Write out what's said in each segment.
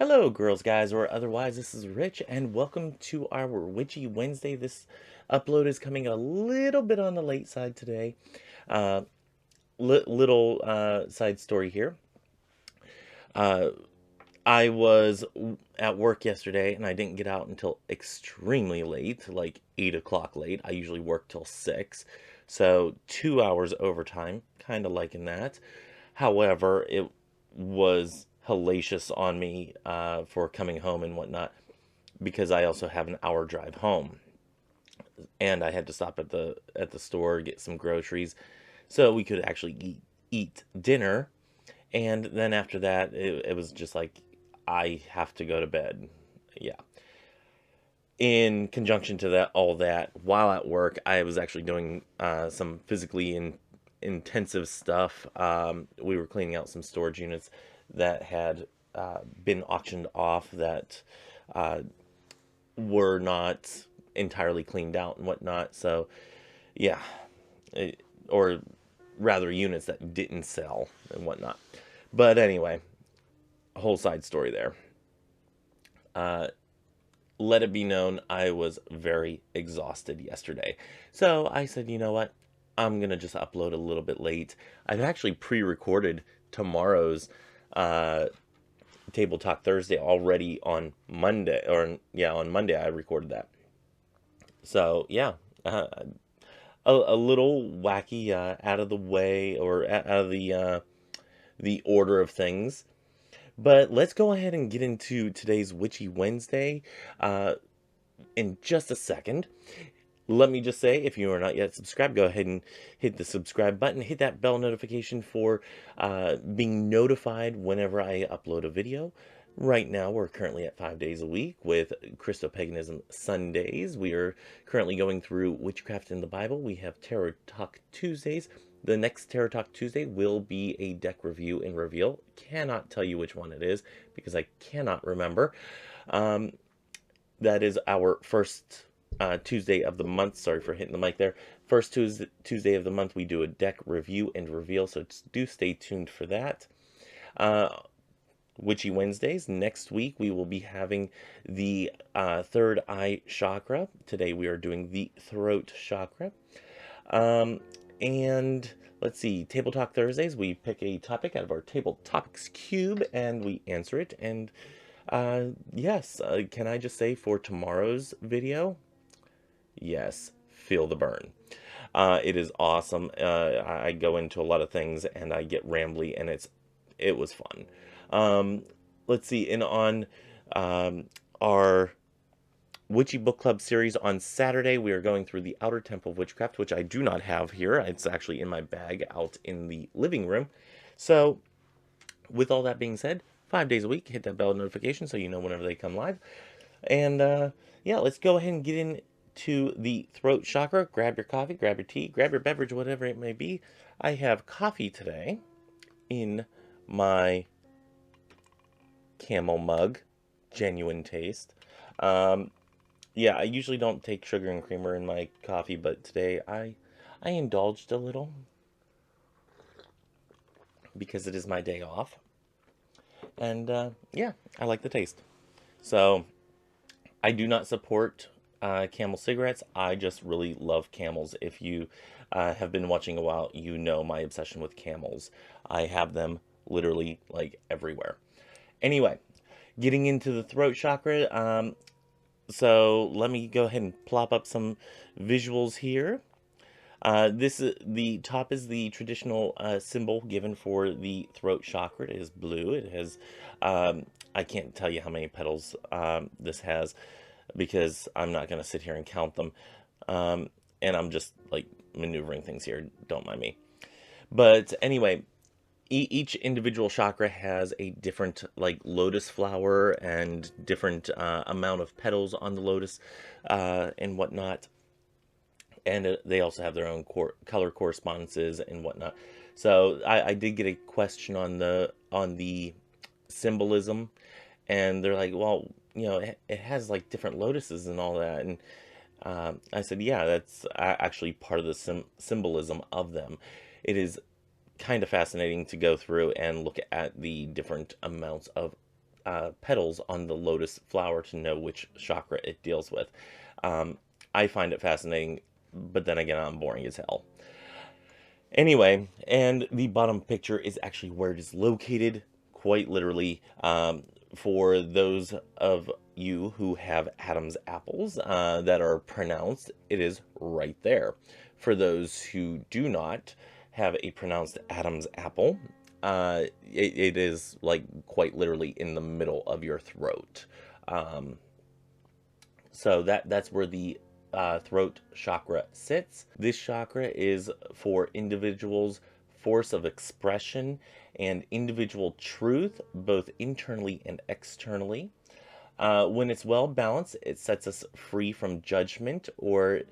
Hello, girls, guys, or otherwise. This is Rich, and welcome to our Witchy Wednesday. This upload is coming a little bit on the late side today. Uh, little side story here. Uh, I was at work yesterday, and I didn't get out until extremely late, like 8 o'clock late. I usually work till 6, so 2 hours overtime. Kind of liking that. However, it was hellacious on me for coming home and whatnot, because I also have an hour drive home, and I had to stop at the store, get some groceries so we could actually eat dinner. And then after that, it was just like, I have to go to bed. Yeah. In conjunction to that, all that, while at work, I was actually doing some physically intensive stuff. We were cleaning out some storage units that had been auctioned off, that uh, were not entirely cleaned out and whatnot. So, yeah, or rather, units that didn't sell and whatnot. But anyway, a whole side story there. Uh, let it be known, I was very exhausted yesterday. So I said, you know what? I'm going to just upload a little bit late. I've actually pre recorded tomorrow's uh, Table Talk Thursday already on Monday. Or, yeah, on Monday I recorded that. So, yeah, a little wacky, out of the way, or out of the order of things. But let's go ahead and get into today's Witchy Wednesday in just a second. Let me just say, if you are not yet subscribed, go ahead and hit the subscribe button. Hit that bell notification for being notified whenever I upload a video. Right now, we're currently at 5 days a week with Christo-Paganism Sundays. We are currently going through Witchcraft in the Bible. We have Tarot Talk Tuesdays. The next Tarot Talk Tuesday will be a deck review and reveal. Cannot tell you which one it is because I cannot remember. That is our first Tuesday of the month. Sorry for hitting the mic there. First Tuesday of the month, we do a deck review and reveal, so do stay tuned for that. Witchy Wednesdays. Next week, we will be having the third eye chakra. Today, we are doing the throat chakra. And let's see, Table Talk Thursdays, we pick a topic out of our Table Topics Cube and we answer it. And yes, can I just say, for tomorrow's video, yes, feel the burn. It is awesome. I go into a lot of things and I get rambly, and it was fun. Let's see, and on our Witchy Book Club series on Saturday, we are going through the Outer Temple of Witchcraft, which I do not have here. It's actually in my bag out in the living room. So, with all that being said, 5 days a week, hit that bell notification so you know whenever they come live. And yeah, let's go ahead and get into the throat chakra. Grab your coffee, grab your tea, grab your beverage, whatever it may be. I have coffee today in my camel mug, genuine taste. Yeah, I usually don't take sugar and creamer in my coffee, but today I indulged a little because it is my day off. And yeah, I like the taste. So I do not support Camel cigarettes. I just really love Camels. If you have been watching a while, you know my obsession with Camels. I have them literally like everywhere. Anyway, getting into the throat chakra. So let me go ahead and plop up some visuals here. The top is the traditional symbol given for the throat chakra. It is blue. It has, I can't tell you how many petals this has, because I'm not going to sit here and count them. And I'm just like maneuvering things here. Don't mind me. But anyway, each individual chakra has a different, like, lotus flower and different amount of petals on the lotus and whatnot. And they also have their own color correspondences and whatnot. So I did get a question on the symbolism, and they're like, well, you know, it has like different lotuses and all that. And I said, yeah, that's actually part of the symbolism of them. It is kind of fascinating to go through and look at the different amounts of petals on the lotus flower to know which chakra it deals with. Um, I find it fascinating, but then again, I'm boring as hell. Anyway, and the bottom picture is actually where it is located, quite literally. For those of you who have Adam's apples that are pronounced, it is right there. For those who do not have a pronounced Adam's apple, it is like quite literally in the middle of your throat. Um, so that's where the throat chakra sits. This chakra is for individuals' force of expression and individual truth, both internally and externally. When it's well balanced, it sets us free from judgment or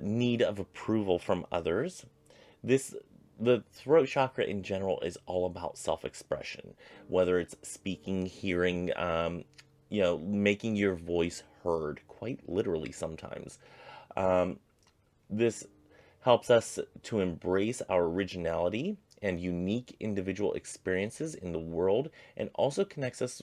need of approval from others. This the throat chakra in general is all about self-expression, whether it's speaking, hearing, making your voice heard, quite literally sometimes. Um, this helps us to embrace our originality and unique individual experiences in the world, and also connects us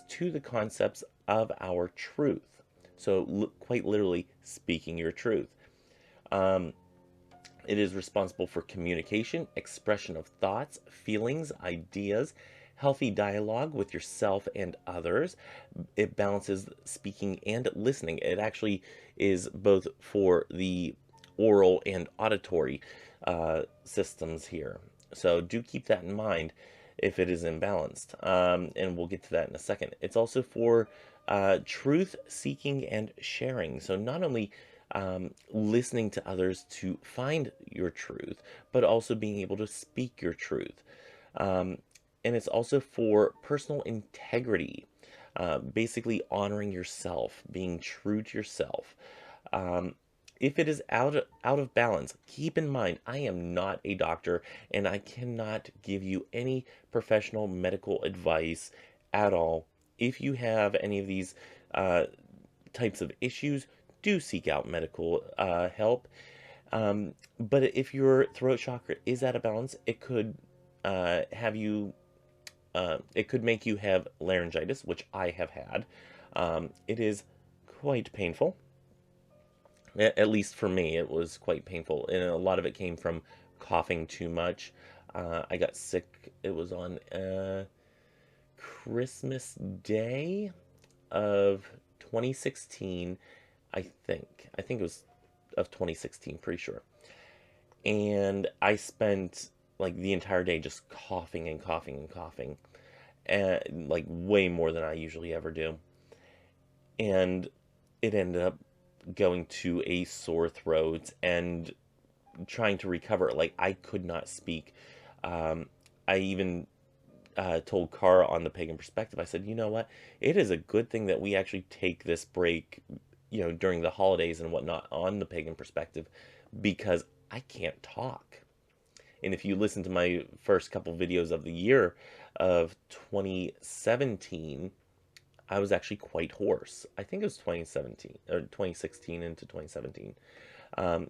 to the concepts of our truth. So, quite literally, speaking your truth. Um, it is responsible for communication, expression of thoughts, feelings, ideas, healthy dialogue with yourself and others. It balances speaking and listening. It actually is both for the oral and auditory systems here. So do keep that in mind if it is imbalanced. And we'll get to that in a second. It's also for truth seeking and sharing. So not only listening to others to find your truth, but also being able to speak your truth. Um, and it's also for personal integrity, basically honoring yourself, being true to yourself. Um, if it is out of balance, keep in mind I am not a doctor and I cannot give you any professional medical advice at all. If you have any of these uh, types of issues, do seek out medical help. But if your throat chakra is out of balance, it could have you. It could make you have laryngitis, which I have had. It is quite painful. At least for me, it was quite painful, and a lot of it came from coughing too much. I got sick. It was on Christmas Day of 2016, I think. I think it was of 2016, pretty sure. And I spent like the entire day just coughing and coughing and coughing, and like way more than I usually ever do. And it ended up going to a sore throat and trying to recover. Like I could not speak. I even told Cara on the Pagan Perspective, I said, you know what? It is a good thing that we actually take this break, during the holidays and whatnot on the Pagan Perspective, because I can't talk. And if you listen to my first couple videos of the year of 2017, I was actually quite hoarse. I think it was 2017 or 2016 into 2017.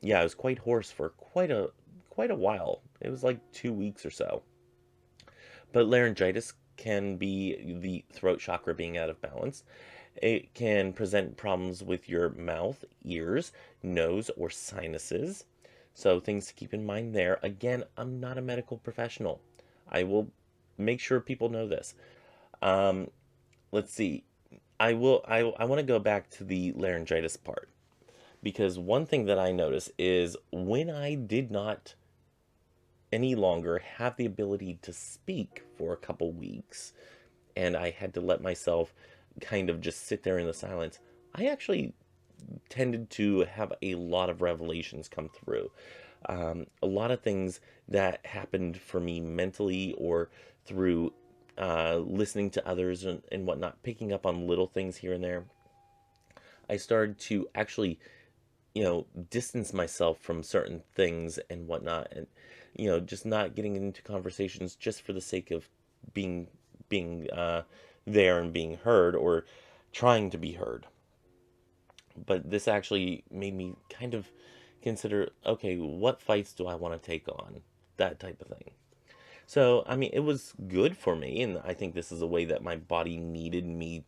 Yeah, I was quite hoarse for quite a while. It was like 2 weeks or so. But laryngitis can be the throat chakra being out of balance. It can present problems with your mouth, ears, nose, or sinuses. So things to keep in mind there. Again, I'm not a medical professional. I will make sure people know this. Um, let's see. I want to go back to the laryngitis part, because one thing that I notice is when I did not any longer have the ability to speak for a couple weeks and I had to let myself kind of just sit there in the silence, I actually tended to have a lot of revelations come through. A lot of things that happened for me mentally or through listening to others and whatnot, picking up on little things here and there. I started to actually, distance myself from certain things and whatnot, and just not getting into conversations just for the sake of being there and being heard or trying to be heard. But this actually made me kind of consider, okay, what fights do I want to take on? That type of thing. So, I mean, it was good for me, and I think this is a way that my body needed me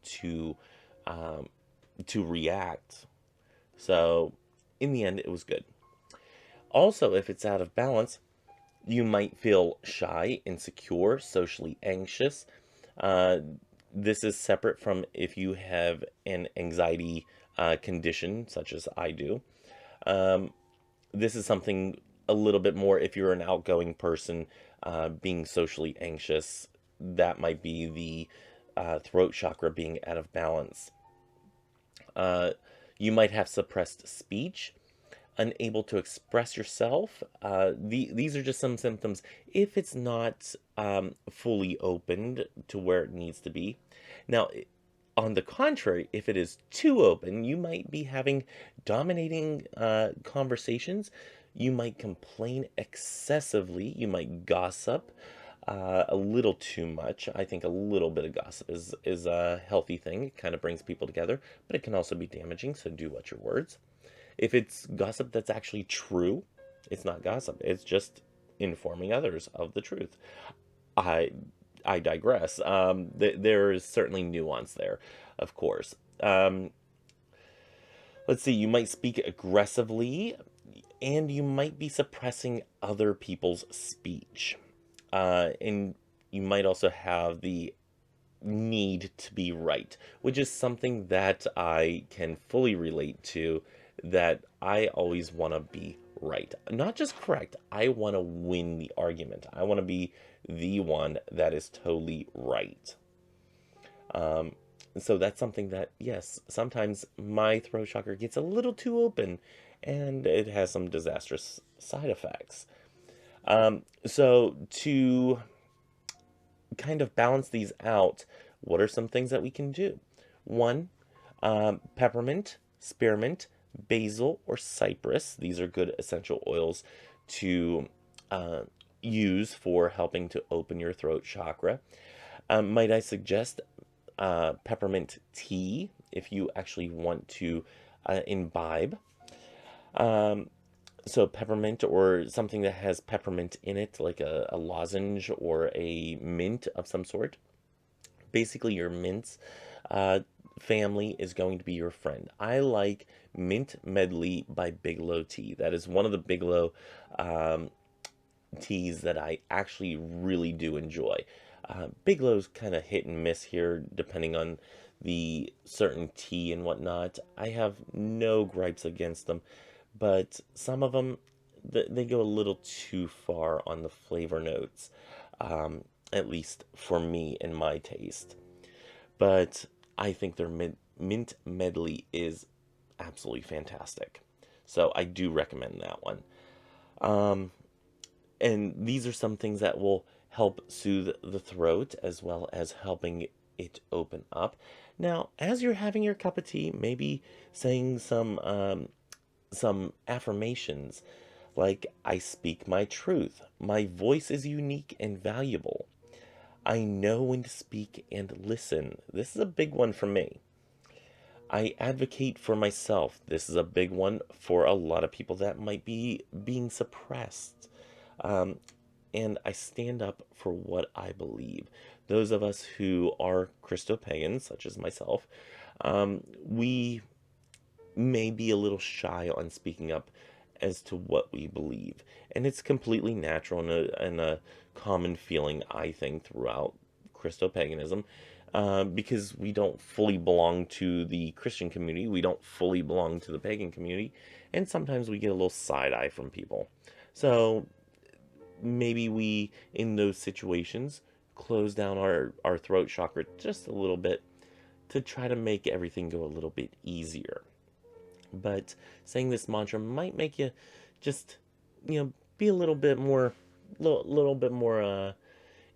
um, to react. So, in the end, it was good. Also, if it's out of balance, you might feel shy, insecure, socially anxious. Uh, this is separate from if you have an anxiety condition, such as I do. Um, this is something a little bit more if you're an outgoing person, being socially anxious. That might be the throat chakra being out of balance. Uh, you might have suppressed speech, unable to express yourself. These are just some symptoms if it's not fully opened to where it needs to be. Now, on the contrary, if it is too open, you might be having dominating conversations. You might complain excessively. You might gossip a little too much. I think a little bit of gossip is a healthy thing. It kind of brings people together, but it can also be damaging. So do watch your words. If it's gossip that's actually true, it's not gossip. It's just informing others of the truth. I I digress. There is certainly nuance there, of course. Let's see. You might speak aggressively, and you might be suppressing other people's speech. And you might also have the need to be right, which is something that I can fully relate to, that I always want to be right. Not just correct, I want to win the argument. I want to be the one that is totally right. Um, so that's something that, yes, sometimes my throat chakra gets a little too open and it has some disastrous side effects. So to kind of balance these out, what are some things that we can do? One, peppermint, spearmint, basil, or cypress. These are good essential oils to uh, use for helping to open your throat chakra. Might I suggest peppermint tea if you actually want to imbibe? Um, so peppermint or something that has peppermint in it, like a lozenge or a mint of some sort. Basically, your mints uh, family is going to be your friend. I like Mint Medley by Bigelow Tea. That is one of the Bigelow um, teas that I actually really do enjoy. Bigelow's kind of hit and miss here, depending on the certain tea and whatnot. I have no gripes against them, but some of them they go a little too far on the flavor notes, um, at least for me and my taste. But I think their mint medley is absolutely fantastic. So I do recommend that one. Um, and these are some things that will help soothe the throat as well as helping it open up. Now, as you're having your cup of tea, maybe saying some affirmations like I speak my truth. My voice is unique and valuable. I know when to speak and listen. This is a big one for me. I advocate for myself. This is a big one for a lot of people that might be being suppressed. Um, and I stand up for what I believe. Those of us who are Christo-Pagans, such as myself, we may be a little shy on speaking up as to what we believe. And it's completely natural and a common feeling, I think, throughout Christo-Paganism. Because we don't fully belong to the Christian community, we don't fully belong to the pagan community, and sometimes we get a little side eye from people. So maybe we, in those situations, close down our throat chakra just a little bit to try to make everything go a little bit easier. But saying this mantra might make you just, be a little bit more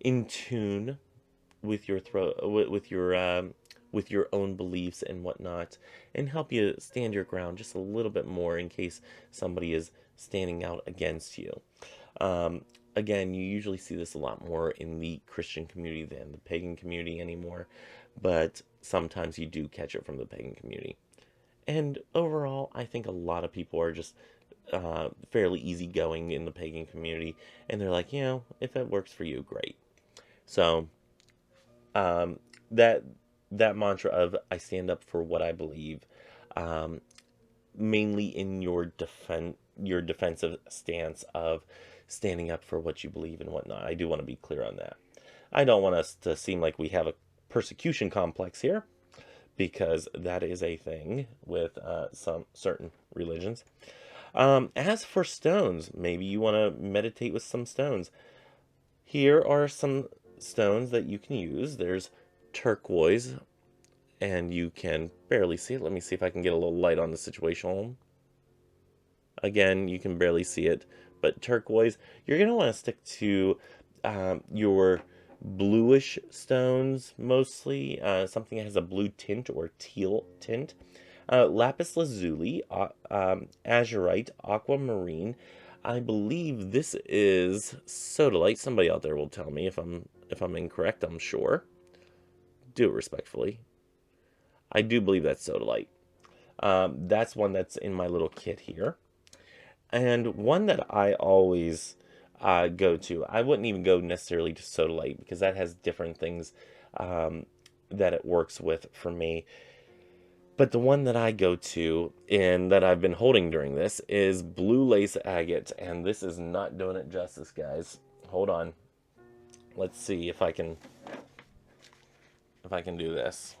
in tune with your throat, with your own beliefs and whatnot, and help you stand your ground just a little bit more in case somebody is standing out against you. Again, you usually see this a lot more in the Christian community than the pagan community anymore, but sometimes you do catch it from the pagan community. And overall, I think a lot of people are just fairly easygoing in the pagan community, and they're like, if it works for you, great. So um, that that mantra of I stand up for what I believe, um, mainly in your defensive stance of standing up for what you believe and whatnot. I do want to be clear on that. I don't want us to seem like we have a persecution complex here, because that is a thing with some certain religions. As for stones, maybe you want to meditate with some stones. Here are some stones that you can use. There's turquoise, and you can barely see it. Let me see if I can get a little light on the situation. Again, you can barely see it, but turquoise, you're going to want to stick to your bluish stones mostly, something that has a blue tint or teal tint. Lapis lazuli, azurite, aquamarine. I believe this is sodalite. Somebody out there will tell me if I'm incorrect. I'm sure. Do it respectfully. I do believe that's sodalite. That's one that's in my little kit here. And one that I always go to, I wouldn't even go necessarily to sodalite because that has different things that it works with for me. But the one that I go to and that I've been holding during this is blue lace agate. And this is not doing it justice, guys. Hold on. Let's see if I can do this.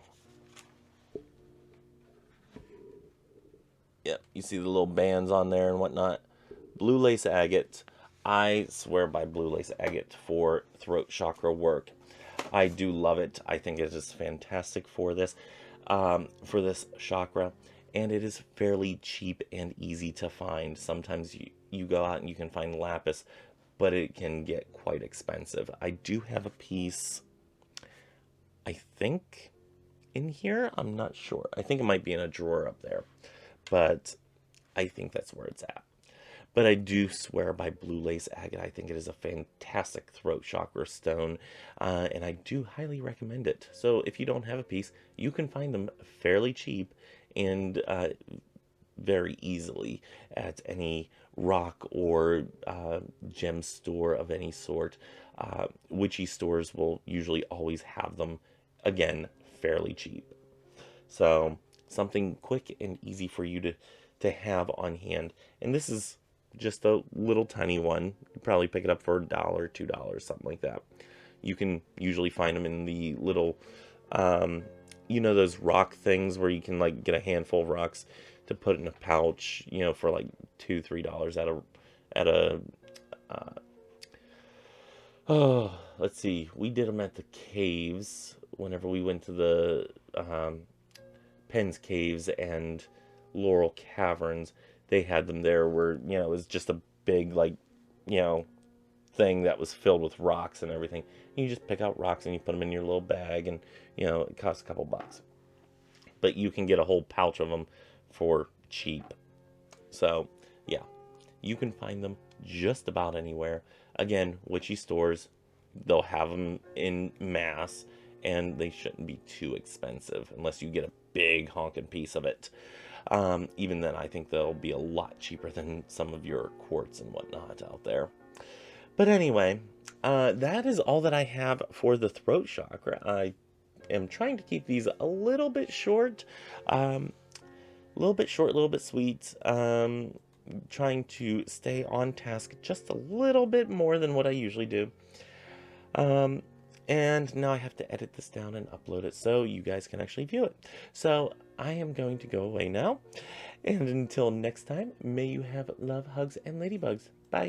Yep, you see the little bands on there and whatnot. Blue lace agate. I swear by blue lace agate for throat chakra work. I do love it. I think it is fantastic for this chakra, and it is fairly cheap and easy to find. Sometimes you go out and you can find lapis, but it can get quite expensive. I do have a piece, I think, in here. I'm not sure. I think it might be in a drawer up there, but I think that's where it's at. But I do swear by blue lace agate. I think it is a fantastic throat chakra stone, and I do highly recommend it. So if you don't have a piece, you can find them fairly cheap and very easily at any rock or gem store of any sort. Witchy stores will usually always have them, again, fairly cheap. So something quick and easy for you to have on hand. And this is just a little tiny one. You probably pick it up for $1, $2, something like that. You can usually find them in the little, those rock things where you can like get a handful of rocks to put in a pouch, for like $2, $3 at a oh, let's see. We did them at the caves whenever we went to the Penn's Caves and Laurel Caverns. They had them there where, it was just a big, like, thing that was filled with rocks and everything. And you just pick out rocks and you put them in your little bag, and, it costs a couple bucks. But you can get a whole pouch of them for cheap. So, yeah, you can find them just about anywhere. Again, witchy stores, they'll have them in mass, and they shouldn't be too expensive unless you get a big honking piece of it. Even then, I think they'll be a lot cheaper than some of your quartz and whatnot out there. But anyway, that is all that I have for the throat chakra. I am trying to keep these a little bit short, a little bit short, a little bit sweet. Trying to stay on task just a little bit more than what I usually do. And now I have to edit this down and upload it so you guys can actually view it. So I am going to go away now. And until next time, may you have love, hugs, and ladybugs. Bye.